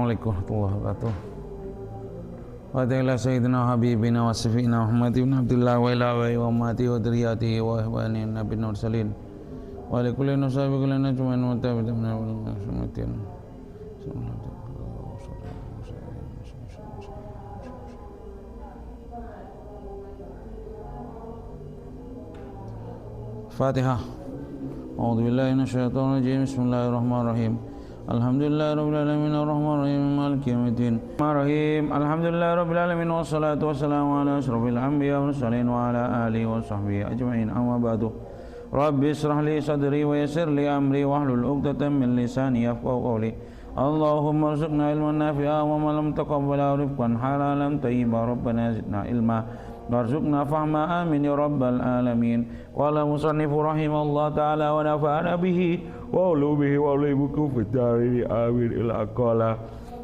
Assalamualaikum warahmatullahi wabarakatuh. Wa ta'ala sayyidina habibina wa syafi'ina Muhammad ibn Abdullah wa ila wa ummati wa dzurriyyatihi wa ihwani nabiyyin mursalin wa li kulli nasabi kulli najmin wa tabi'in min sunnatin. Fatihah. A'udzu billahi minasyaitonir rajim. Bismillahirrahmanirrahim. Alhamdulillahirabbil alamin arrahmanir rahim maliki yaumiddin. Alhamdulillahirabbil alamin wassalatu wassalamu ala asyrofil anbiya'i wal mursalin wa ala alihi wa sahbihi ajma'in. Amma ba'du. Rabbi ishrah li sadri wa yassir li amri wahlul 'uqdatam min lisani yafqahu qawli. Allahumma arzuqna ilman nafi'a wa ma lam taqabbal rizqan halalan thayyiban. Rabbana zidna ilma warzuqna fahma amin ya rabbal alamin. Qala musannifu rahimallahu ta'ala wa nafa'ana bihi wa ulubihi wa ulibukum fid darini amin ila qala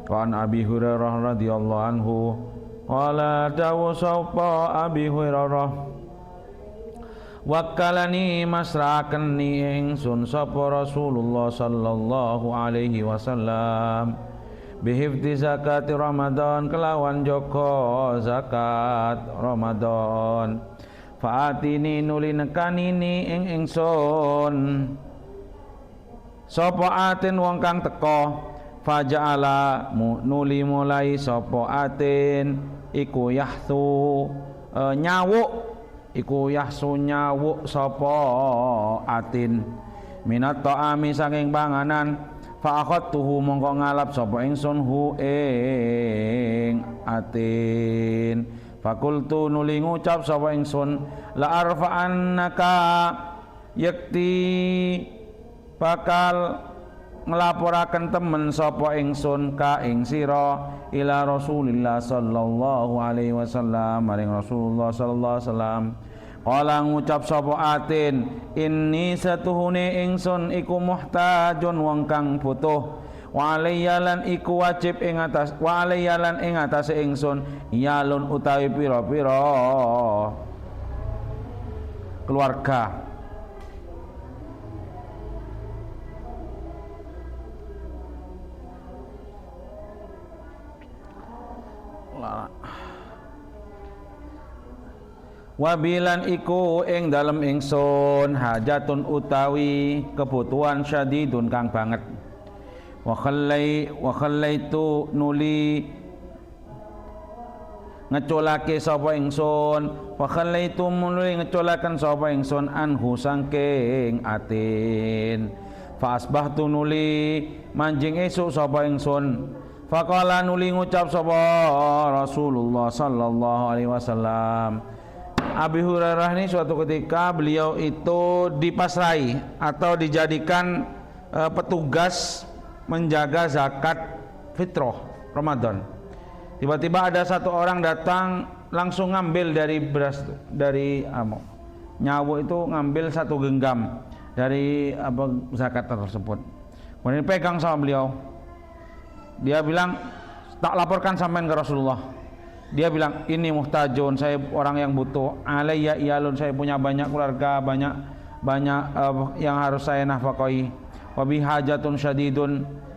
wa an Abi Hurairah radhiyallahu anhu qala tawassafa Abi Hurairah wakalani masrakenni ingsun sapa Rasulullah sallallahu alaihi wasallam bihifdi zakati Ramadan kelawan joko zakat Ramadan. Faatini nuli nekanini ing ingsun sapa atin wong kang teka faja'ala nuli mulai sapa atin iku yahsu nyawuk iku yahsu nyawuk sapa atin minat ta'ami saking panganan fa akhadtuhu mongko ngalap sapa ingsun hu ing atin fakultu nuli ngucap sapa ingsun la arfa'annaka yakti bakal nglaporaken temen sapa ingsun ka ing sira ila Rasulillah sallallahu alaihi wasallam maring Rasulullah sallallahu alaihi wasallam. Qala ngucap sapa atin inni satuhune ingsun iku muhtajun wong kang butuh wa alayyalan iku wajib ing atas wa alayyalan ing atase ingsun yalun utawi pira-pira keluarga. Wabilan iku ing dalem ingsun hajatun utawi kebutuhan syadidun kang banget. Wa khallaitu nuli ngeculake sapa ingsun wa khallaitu nuli ngeculaken sapa ingsun anhu sangking atin. Fa asbahtu nuli manjing esuk sapa ingsun faqala nuli ngucap sapa Rasulullah sallallahu alaihi wasallam. Abi Hurairah ini suatu ketika beliau itu dipasrai atau dijadikan petugas menjaga zakat fitrah Ramadan. Tiba-tiba ada satu orang datang langsung ngambil dari beras dari nyawu itu ngambil satu genggam dari zakat tersebut. Kemudian pegang sama beliau. Dia bilang tak laporkan sampean ke Rasulullah. Dia bilang ini muhtajun, saya orang yang butuh. Alayya iyalun, saya punya banyak keluarga, banyak yang harus saya nafkahi. Wa bihajatun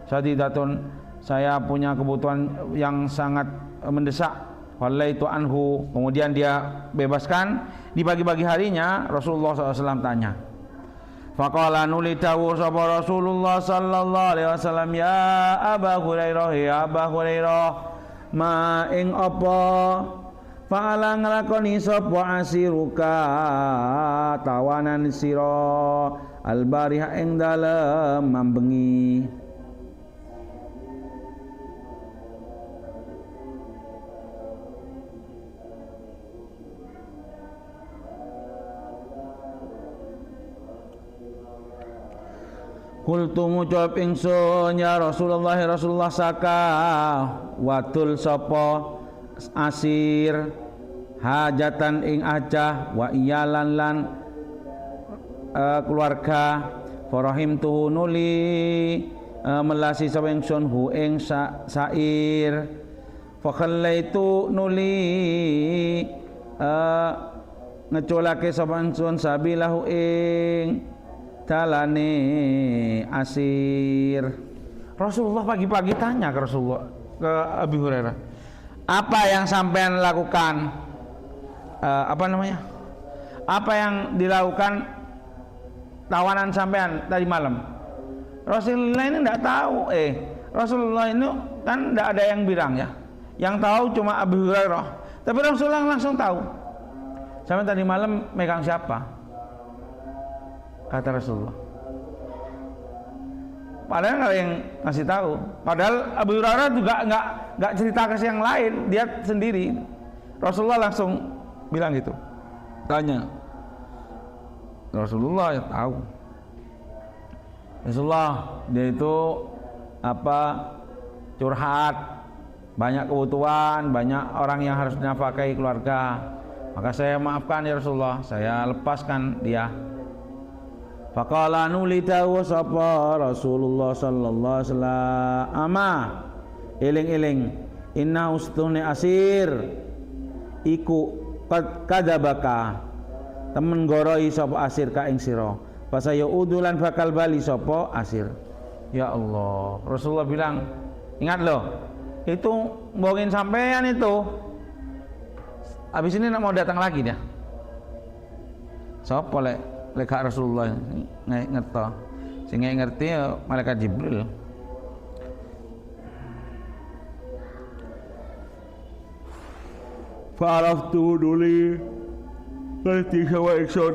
syadidatun, saya punya kebutuhan yang sangat mendesak. Wallaitu anhu, kemudian dia bebaskan. Di pagi-pagi harinya Rasulullah SAW tanya. Faqala nuli dawuh sapa Rasulullah sallallahu alaihi wasallam ya Aba Hurairah ya Aba Hurairah ma ing apa fa'ala nglakoni sapa asiruka tawanan sira albariha ing dalem mambengi. Kultu ngucap ingsun ya Rasulullah saka watul sapa asir hajatan ing ajah wa iyalan lan keluarga farahim tuhu nuli melasi sapa ingsun hu ing sair fa khallaitu nuli ngeculake sapa ingsun sabilahu ing dalane asir. Rasulullah pagi-pagi tanya ke Rasulullah, ke Abi Hurairah, apa yang sampean lakukan, apa namanya, apa yang dilakukan tawanan sampean tadi malam? Rasulullah ini tidak tahu. Rasulullah ini kan tidak ada yang bilang ya, yang tahu cuma Abi Hurairah. Tapi Rasulullah langsung tahu. Sampai tadi malam megang siapa? Kata Rasulullah. Padahal nggak ada yang ngasih tahu. Padahal Abu Hurairah juga nggak cerita ke yang lain, dia sendiri. Rasulullah langsung bilang gitu. Tanya. Rasulullah ya tahu. Rasulullah dia itu apa, curhat, banyak kebutuhan, banyak orang yang harus nafkahi keluarga. Maka saya maafkan ya Rasulullah, saya lepaskan dia. Faqala nulita wa sapa Rasulullah sallallahu alaihi wasallam, ama eling-eling inna ustune asir iku kadabaka temen goroi sapa asir ka ing sira pasaya udulan bakal bali sapa asir. Ya Allah, Rasulullah bilang, ingat loh, itu bohongin sampean itu. Habis ini nak mau datang lagi dia. Sapa lek Rasulullah ngerti. Sing ngerti ya malaikat Jibril. Fa'araftu duli ngerti sawa iksun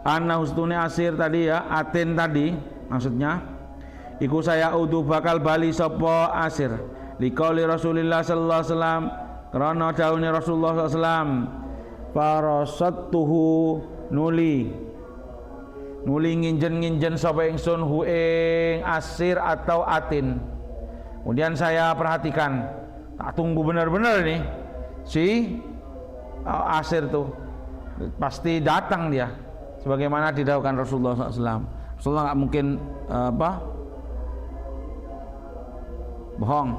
ana hustune asir tadi ya, atin tadi maksudnya iku saya udu bakal bali sapa asir liqauli Rasulillah sallallahu alaihi wasallam, karena dawuhne Rasulullah sallallahu alaihi wasallam, farasattuhu nuli nginjen sapa ingsun hu ing asir atau atin. Kemudian saya perhatikan, tak tunggu benar-benar nih si asir tuh pasti datang dia sebagaimana didhawuhkan Rasulullah SAW. Rasulullah nggak mungkin bohong.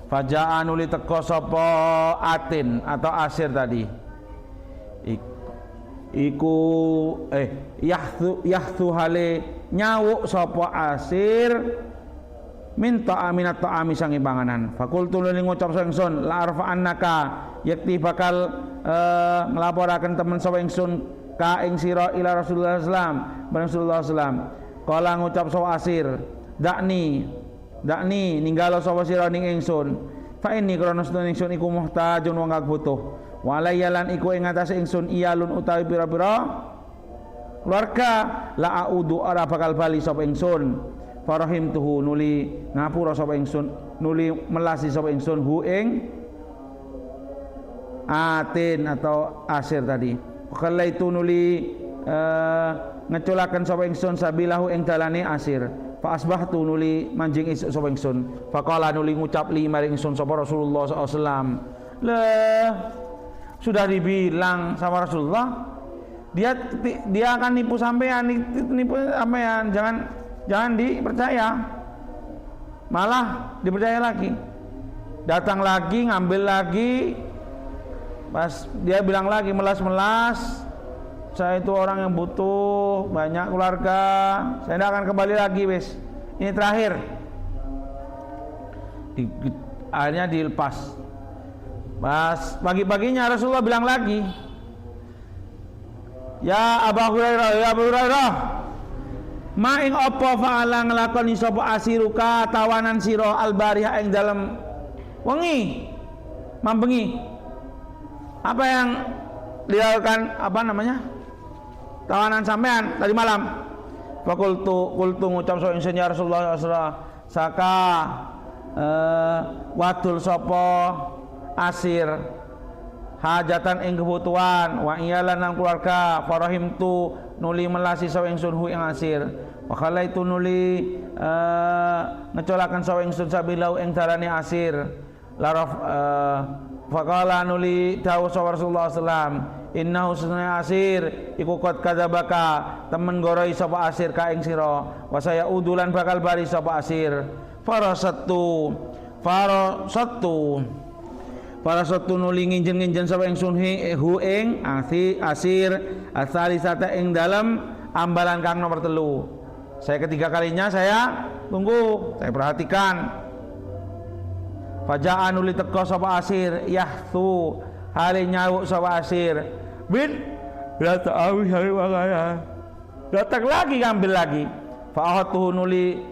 Faja'an uli teko sapa atin atau asir tadi. Iku yahthu hale nyawuk sapa asir minta aminat ta'ami sangi panganan. Fakultu li ngucap ingsun la arfa annaka yakti bakal nglaporaken temen sapa ingsun ka ing sira ila Rasulullah sallam bareng Rasulullah sallam. Kala ngucap sapa asir dakni ninggalo sapa sira ning ingsun fa inni krana sedaya ingsun iku muhtajun wong kang butuh walayalan iku ing atase ingsun iyalun utawi pira-pira keluarga la audu ora bakal bali sapa ingsun farahim tuhu nuli ngapura sapa ingsun nuli melasi sapa ingsun hu ing atin atau asir tadi kala itu nuli ngeculaken sapa ingsun sabilahu ing dalane asir fa asbahtu nuli manjing isuk sapa ingsun faqala nuli ngucap li maring ingsun sapa Rasulullah sallallahu alaihi wasallam, lah sudah dibilang sama Rasulullah dia akan nipu sampean, jangan dipercaya, malah dipercaya lagi, datang lagi ngambil lagi, pas dia bilang lagi melas-melas, saya itu orang yang butuh, banyak keluarga, saya tidak akan kembali lagi wis, ini terakhir. Akhirnya dilepas. Pas pagi-paginya Rasulullah bilang lagi, ya Abu Hurairah, ma ing apa fa'ala nglakoni sapa asiruka tawanan sira albariha ing dalem wengi mambengi. Apa yang dilakukan tawanan sampean tadi malam? Fakultu ngucap sapa ingsun ya Rasulullah saka wadul sapa asir hajatan ing kebutuhan wa iyalan nang keluarga farahim tu nuli melasi sapa ingsun hu ing asir wa khala itu nuli ngecolaken sapa ingsun sabilau ing dalane asir laraf faqala nuli dawuh sapa Rasulullah sallam innahu sunna asir iku qad kadzabaka temen goroi sapa asir ka ing sira wa saya udulan bakal bari sapa asir farasattu nuli nginjen sapa ingsun hu ing asir asalisata ing dalam ambalan kang nomor 3. Saya ketiga kalinya saya tunggu, saya perhatikan. Faja'an uli teka sapa asir yahtu hale nyawuk sapa asir bin la ta'awi hari wakaya datang lagi ngambil lagi fa'ahatuhu nuli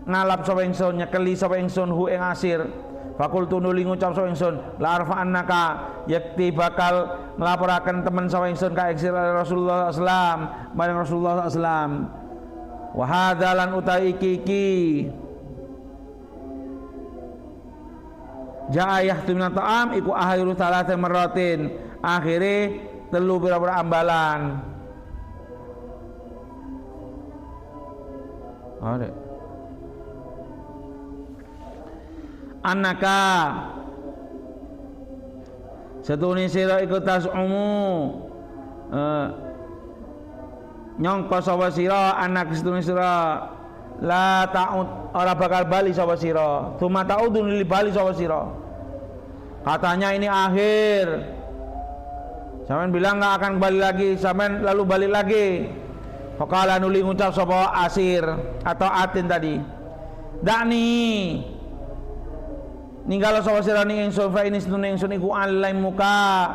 ngalap sapa ingsun nyekeli sapa ingsun hu ing asir fakultu nuli ngucap sapa ingsun la arfa'annaka yakti bakal nglaporaken temen sapa ingsun ka ing Rasulullah sallam marang Rasulullah sallam wa hadzalan utawi iki ja'ayah tumina ta'am iku akhiru salasa maratin akhire telu pira-pira ambalan ada annaka setune sira iku tasumu nyangka sapa sira anak setune sira la ta'ud ora bakal bali sapa sira tuma ta'udun li bali sapa sira katanya ini akhir sampean bilang enggak akan balik lagi sampean lalu balik lagi faqala nuli ngucap sapa asir atau atin tadi dakni ninggalo sapa sira ning ingsun fa ini setune ingsun iku alaim muka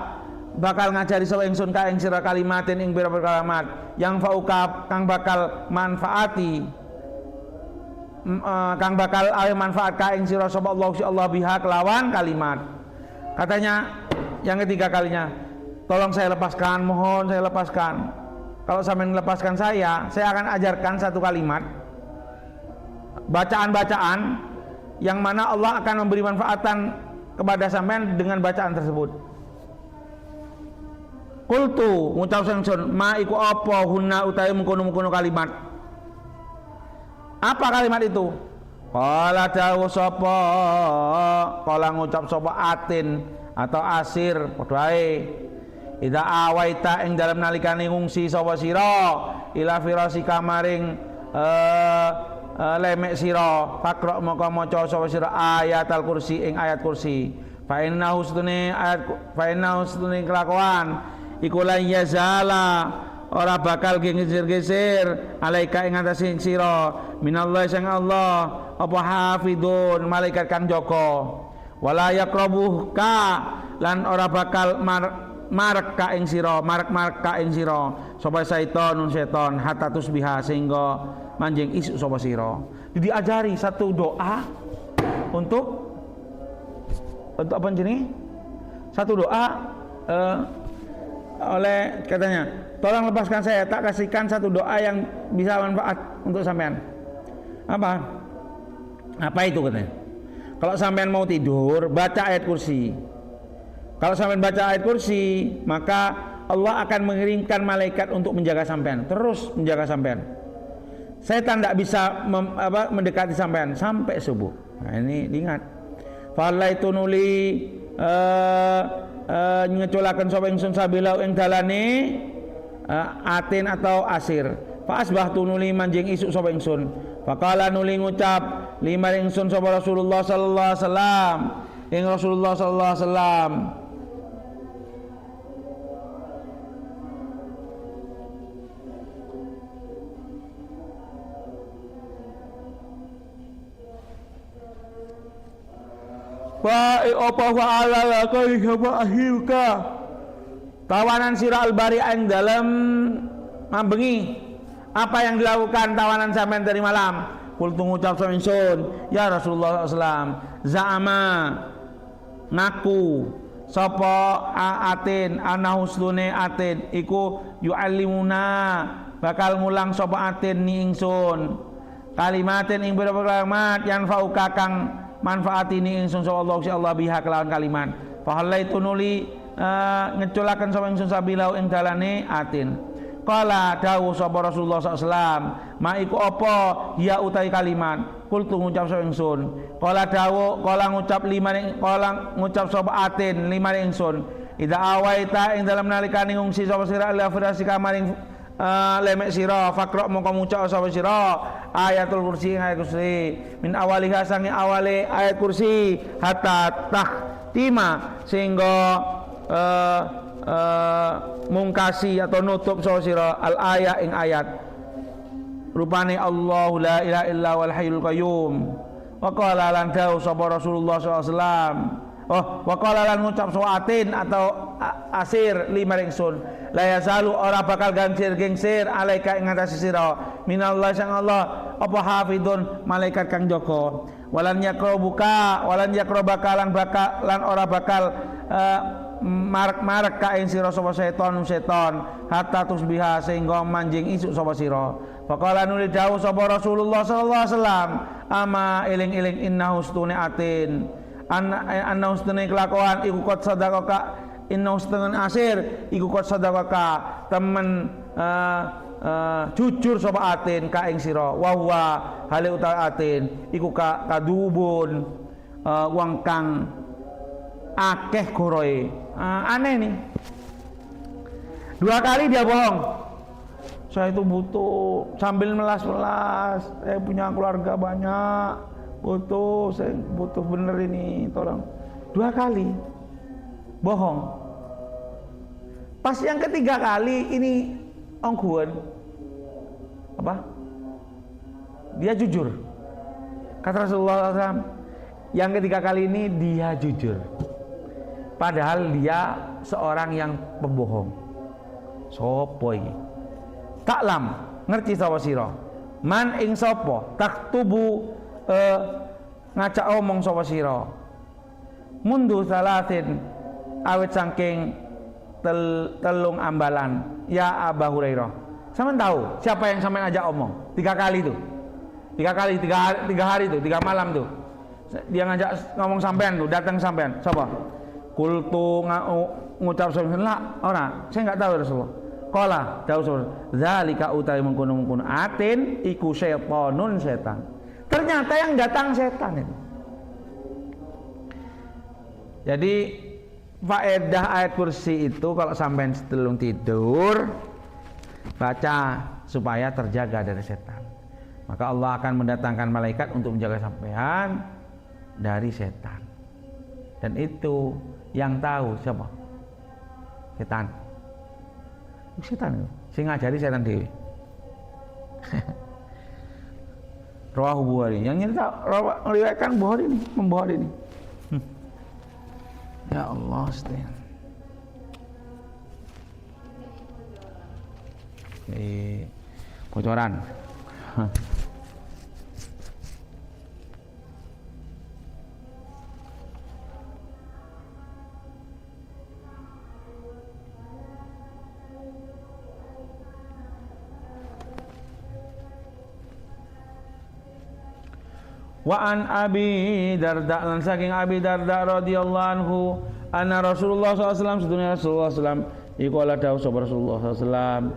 bakal ngajari sapa ingsun ka ing sira kalimatin ing pira-pira kalimat yang fauka kang bakal manfaati kang bakal awe manfaat ka ing sira sapa Allah biha kelawan kalimat. Katanya yang ketiga kalinya, tolong saya lepaskan, mohon saya lepaskan. Kalau sampean melepaskan saya akan ajarkan satu kalimat bacaan-bacaan yang mana Allah akan memberi manfaatan kepada sampean dengan bacaan tersebut. Qultu ngucap ingsun ma iku apa hunna utawi mengkono-mengkono kalimat. Apa kalimat itu? Qala dawu sapa qala ngucap sapa atin atau asir padha ae ida awaita ing dalem nalikane ngungsi sapa sira ila firasika maring lemek sira fakra maka maca sapa sira ayatul kursi ing ayat kursi fa innahu stune kelakuan iku la yazala ora bakal geser-geser alaika ing atase sira minallah sang Allah apa hafidun malaikat kang jaga wala yaqrabuka lan ora bakal marek ka ing sira marek ka ing sira sapa setan hatta tusbiha sehingga manjing isuk sapa sira. Diajari satu doa untuk apa jenenge? Satu doa oleh katanya, tolong lepaskan saya, tak kasihkan satu doa yang bisa manfaat untuk sampean. Apa itu katanya? Kalau sampean mau tidur, baca ayat kursi. Kalau sampean baca ayat kursi, maka Allah akan mengirimkan malaikat untuk menjaga sampean, terus menjaga sampean. Setan tidak bisa mendekati sampean sampai subuh. Nah, ini diingat. Falaitu nuli ngecolaken sapa ingsun sabilau ing dalane atin atau asir. Fa asbahtu nuli manjing isuk sapa ingsun. Faqala nuli ngucap lima ingsun sapa Rasulullah sallallahu alaihi wasallam. Ing Rasulullah sallallahu alaihi wasallam wa apa wa ala lakai sapa ahyuka tawanan sira albari ing dalem mambengi apa yang dilakukan tawanan sampean dari malam kul ngucap sapa ingsun ya Rasulullah sallallahu alaihi wasallam za'ama ngaku sapa atin ana husnune atin iku yu'allimuna bakal mulang sapa atin ni ingsun kalimatin ing pira-pira kalimat yang fauka kang manfaat ini ingsun sapa Allah biha kelawan kalimat fa halaitu nuli ngeculaken sapa ingsun sabilau ing dalane atin qala dawu sapa Rasulullah sallallahu alaihi wasallam ma iku apa ya utai kalimat kultu ngucap sapa ingsun qala dawu qala ngucap ngucap sapa atin lima ingsun ida awaita ing dalam nalikane ngungsi sapa sira ala firasi kamaring lemek sira fakra mongko muca sapa sira ayatul kursi ayat kursi min awaliha sangi awale ayat kursi hatta tahtima sehingga mungkasi atau nutup sapa sira al ayat ing ayat rupane Allahu la ilaha illa wal hayyul qayyum Wa qala lan dawuh sapa Rasulullah sallallahu alaihi wasallam. Oh, wa qala lan ngucap atin atau asir lima ingsun. La yasalu ora bakal gangsir-gengsir alaika ing atase sira minallah sang Allah apa hafidun malaikat kang jaga. Walan yakrobuka walan yakrobaka lan ora bakal marek ka ing sira sapa seton hatta tusbiha sehingga manjing isuk sapa sira. Faqala nuli dawuh sapa Rasulullah sallallahu alaihi wasallam, ama eling-eling innahu stune atin annahu stune kelakuan iku kot sadaqaka innahu stune asir iku kot sadaqaka temen jujur sapa atin ka ing sira wa huwa hale uta atin iku kadubun wong kang akeh goroe. Aneh nih, 2 kali dia bohong. Saya itu butuh sambil melas-melas, saya punya keluarga banyak, saya butuh bener ini, tolong. 2 kali bohong. Pas yang ketiga kali ini ongguan apa? Dia jujur. Kata Rasulullah SAW, yang ketiga kali ini dia jujur. Padahal dia seorang yang pembohong. Sopo iki? Taklam, ngerti sapa sira? Man ing sapa taktubu ngajak omong sapa sira. Mundu salatin awit saking telung ambalan ya Abu Hurairah. Sampeyan tahu siapa yang sampeyan ajak omong? 3 kali itu. 3 kali, 3 hari itu, 3 malam tuh. Dia ngajak ngomong sampean tuh, datang sampean. Siapa? Kultu ngucap sampeyan ora, saya enggak tahu Rasulullah. Qala dawuh zalika utawi mengkono-mengkono atin iku setanun setan. Ternyata yang datang setan itu. Jadi faedah ayat kursi itu kalau sampai sebelum tidur baca supaya terjaga dari setan. Maka Allah akan mendatangkan malaikat untuk menjaga sampean dari setan. Dan itu yang tahu siapa? Setan. Setan itu, sing ngajari setan dewi. Rawahu Bukhari. Yang nyerita meriwayatkan Bukhari ini, membukhari ini. Ya Allah, setan. Bocoran. Wa an Abi Darda lan saking Abi Darda radhiyallahu anhu anna Rasulullah SAW sedunia Rasulullah SAW iku ala dawuh sapa Rasulullah SAW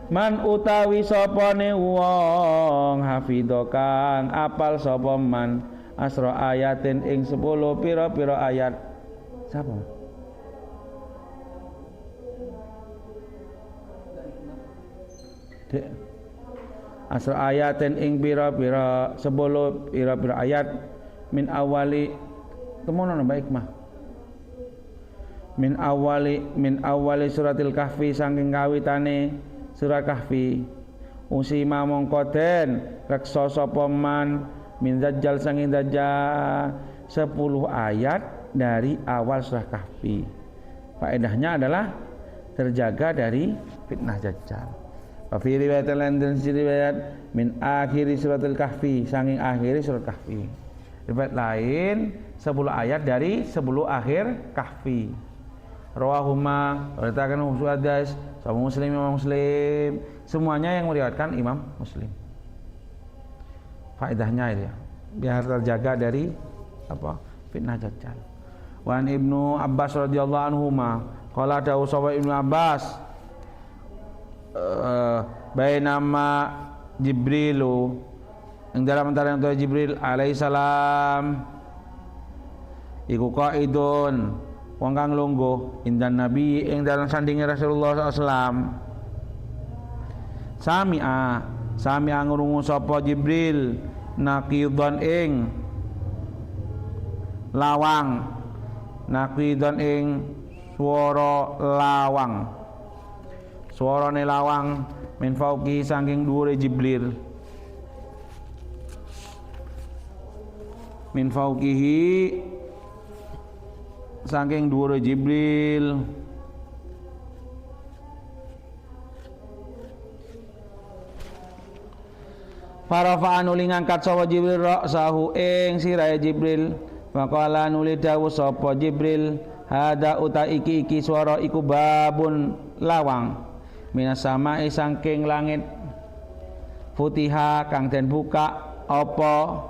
man utawi sapane wong hafidho kang apal sapa man asra ayatin ing 10 pira-pira ayat sapa Dek asal ayatin ing pira-pira 10 pira-pira ayat min awali temono baik mah min awali suratil kahfi saking kawitane surat kahfi usima mongko den reksa sapa man min dajjal saking dajjal 10 ayat dari awal surah kahfi. Faedahnya adalah terjaga dari fitnah dajjal. Fi riwayat lain dan riwayat min akhiri suratul kahfi saking akhiri surat kahfi. Riwayat lain 10 ayat dari 10 akhir kahfi. Rawahuma beritakan hadis sama Muslim Imam Muslim, semuanya yang meriwayatkan Imam Muslim. Faedahnya itu ya, biar terjaga dari apa? Fitnah dajjal. Wan Ibnu Abbas radhiyallahu anhuma qala dawu sapa Ibnu Abbas bainama Jibrilu yang dalam antara yang tua Jibril alaihissalam iku qaidun wong kang lungguh indan Nabi ing dalam sandinge Rasulullah SAW sami'a ngrungu sapa Jibril naqidon ing lawang naqidon ing swara lawang suarane lawang min fauqi. saking dhuwure Jibril min fauqihi saking dhuwure Jibril. Farafa nuli ngangkat sapa Jibril ra'sahu ing sirahe Jibril. Faqala nuli dawuh sapa Jibril, hada uta iki swara iku babun lawang minas sama'i saking langit futiha kang den buka apa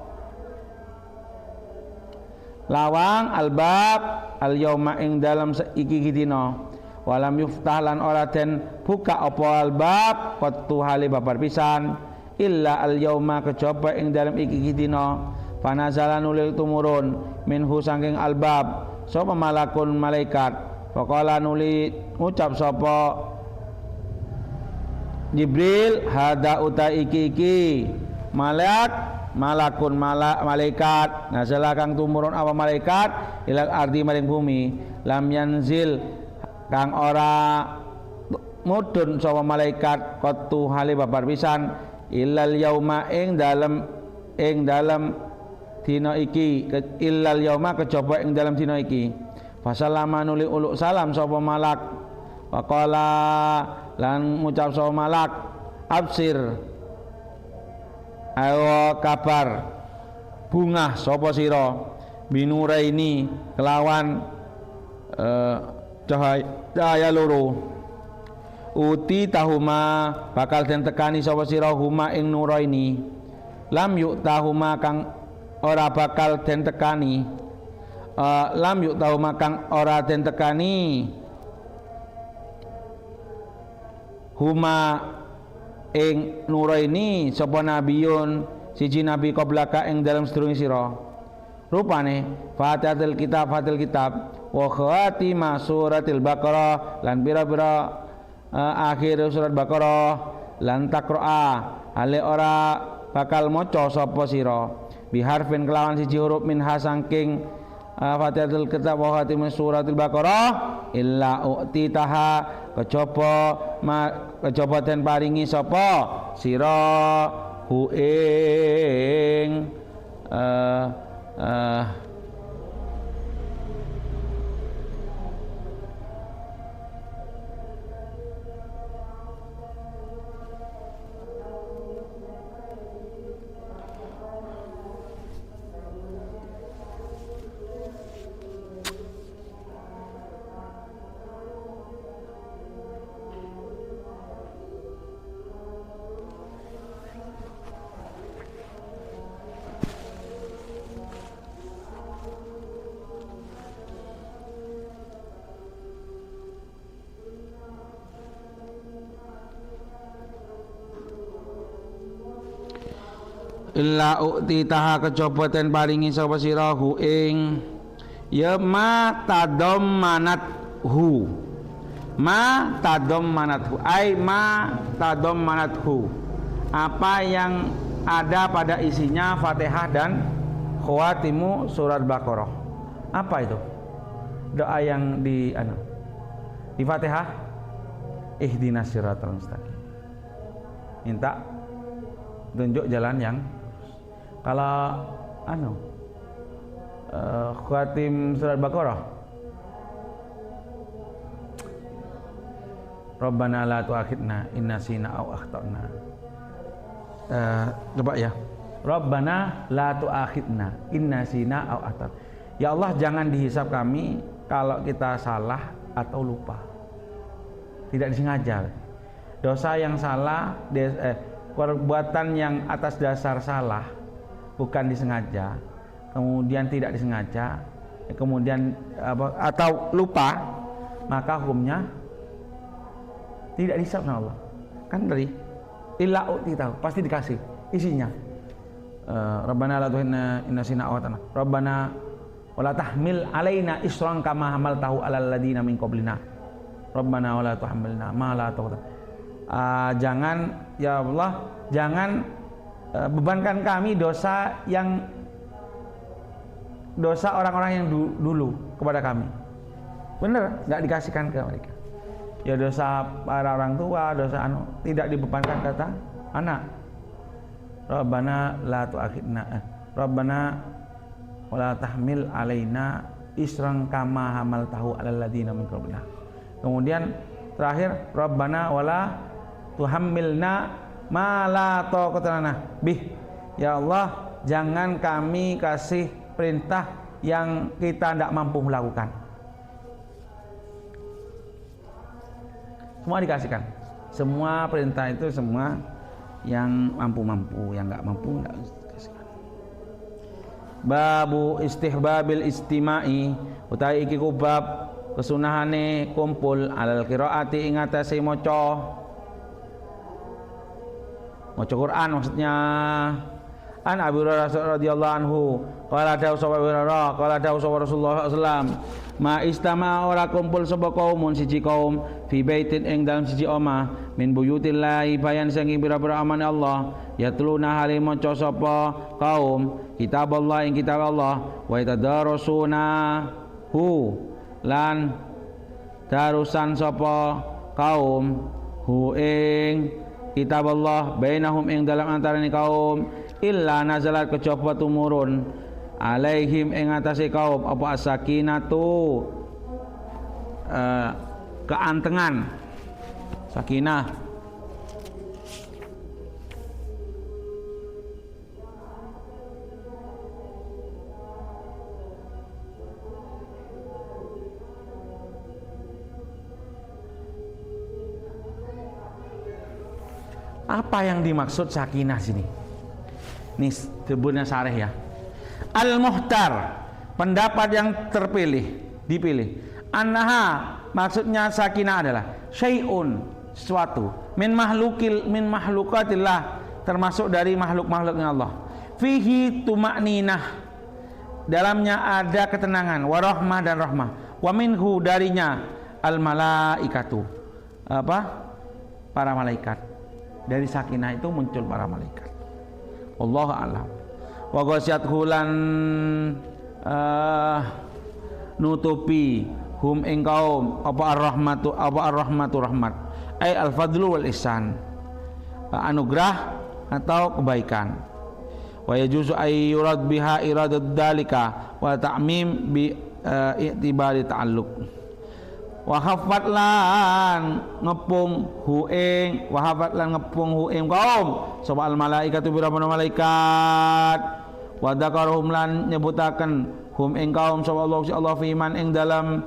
lawang albab al yauma ing dalam iki dina walam yuftah lan ora den buka apa albab qattu hale babar pisan illa al yauma kejaba ing dalam iki dina panazala nulil tumurun minhu saking albab sapa malakun malaikat faqala nuli ngucap sapa Jibril hada uta iki malakun malaikat nazala kang tumurun apa malaikat ilal ardi maring bumi lam yanzil kang ora mudhun sapa malaikat qattu hale babar pisan illal yauma ing dalem dina iki illal yauma kejaba ing dalem dina iki fasallama nuli uluk salam sapa malak waqala lan ngucap sapa malak absir ayo kabar bungah sapa sira binuraini kelawan cahaya loro uti tahuma bakal den tekani sapa sira huma ing nuraini lam yuk tahuma kang ora bakal den tekani lam yuk tahuma kang ora den tekani huma ing nuraini sapa nabiyun siji nabi qablaka ing dalam sedurunge sira rupane fatil kitab wa khatimah suratil baqarah lan pira-pira akhir surat baqarah lan taqra'a ale ora bakal maca sapa sira biharfin kelawan siji huruf minha saking Fatihatul Kitab wa khatimah suratul Baqarah illa u'titaha kejaba den paringi sapa sira hu ing illa u'titaha kejaba den paringi sapa sira hu ing ya ma tadammanathu ai ma tadammanathu apa yang ada pada isinya Fatihah dan khawatimu surat Baqarah. Apa itu doa yang di Fatihah? Ihdinas siratal mustaqim, minta tunjuk jalan yang kalau khatim surat Baqarah Rabbana la tu'akhidna in nasina aw akhtana. Coba ya. Rabbana la tu'akhidna in nasina aw akhtana. Ya Allah, jangan dihisab kami kalau kita salah atau lupa. Tidak disengaja. Dosa yang salah perbuatan yang atas dasar salah bukan disengaja, kemudian tidak disengaja, kemudian atau lupa, maka hukumnya tidak dihisab sama Allah. Kan tadi illa u'titahu pasti dikasih isinya. Rabbana la tuhinna innasina awatana. Rabbana wala tahmil alaina isran kama hamaltahu alal ladina min qablina. Rabbana wala tuhammilna ma la taqdir. Jangan ya Allah, jangan bebankan kami dosa orang-orang yang dulu kepada kami. Benar, nggak dikasihkan ke mereka. Ya dosa para orang tua, dosa tidak dibebankan kata anak. Rabbana la tu'akhidna. Rabbana wala tahmil alaina isran kama hamaltahu alal ladzina min qablina. Kemudian terakhir Rabbana wala tuhammilna ma la taqata lana bih. Ya Allah, jangan kami kasih perintah yang kita tidak mampu melakukan. Semua dikasihkan. Semua perintah itu semua yang mampu-mampu, yang enggak mampu enggak dikasihkan. Babu istihbabil istima'i, utawi iki bab kesunahane kumpul alal qiraati ing atase maca Quran maksudnya. An Abi Hurairah radhiyallahu anhu qala dawu Rasulullah sallallahu alaihi wasallam ma istama ora kumpul sapa kaumun siji kaum fi baitin ing dalam siji omah min buyutillahi bayan saking pira-pira amane Allah yatluna hale maca sapa kaum kitab Allah ing kitab Allah wa yatadarusuna hu lan darusan sapa kaum hu ing kitab Allah bainahum ing dalam antaraning kaum illa nazalat kejaba tumurun alaihim ing atase kaum apa as-sakinatu keantengan sakinah. Apa yang dimaksud sakinah sini? Ini sebutnya syarih ya. Al-muhtar, pendapat yang terpilih, dipilih. Annaha, maksudnya sakinah adalah syai'un, sesuatu min mahlukatillah, termasuk dari makhluk-makhluknya Allah. Fihi tumakninah, dalamnya ada ketenangan, warahmah dan rahmah. Wa minhu, darinya al malaikatu, apa? Para malaikat. Dari sakinah itu muncul para malaikat. Wallahu a'lam. Wa ghasyat hulan nutupi hum ing kaum apa ar-rahmatu rahmat ai al-fadlu wal ihsan, anugerah atau kebaikan. Wa yajuzu ay yurad biha iradad dalika wa ta'mim bi i'tibari ta'alluq. Wa hafat lan ngepung hu ing kaum sapa al malaikatu bira-bira malaikat wa dzakaruhum lan nyebutaken hum ing kaum sapa Allah fi man ing dalam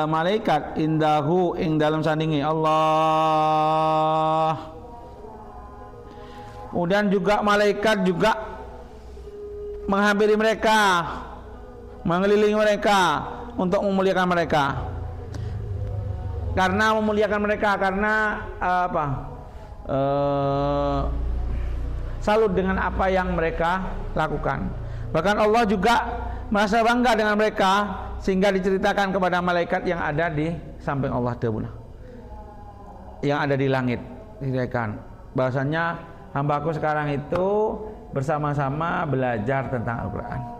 malaikat indahu ing dalam sandingi Allah. Kemudian juga malaikat juga menghampiri mereka, mengelilingi mereka untuk memuliakan mereka. Karena memuliakan mereka, karena salut dengan apa yang mereka lakukan. Bahkan Allah juga merasa bangga dengan mereka, sehingga diceritakan kepada malaikat yang ada di samping Allah Ta'ala, yang ada di langit, diceritakan bahwasanya hambaku sekarang itu bersama-sama belajar tentang Al-Quran.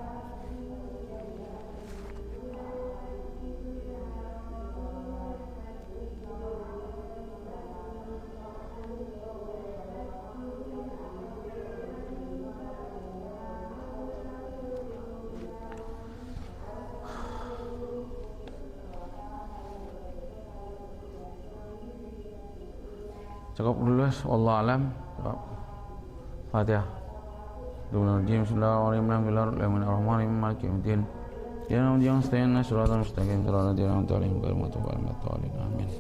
Cukup dulu, wallahu alam. Fatihah. Bismillahirrahmanirrahim. Maliki yaumiddin. Ya nabi yang stayna suratul mustaqim suratul ladzina an'amta alaihim ghairil maghdubi alaihim waladdallin. Amin.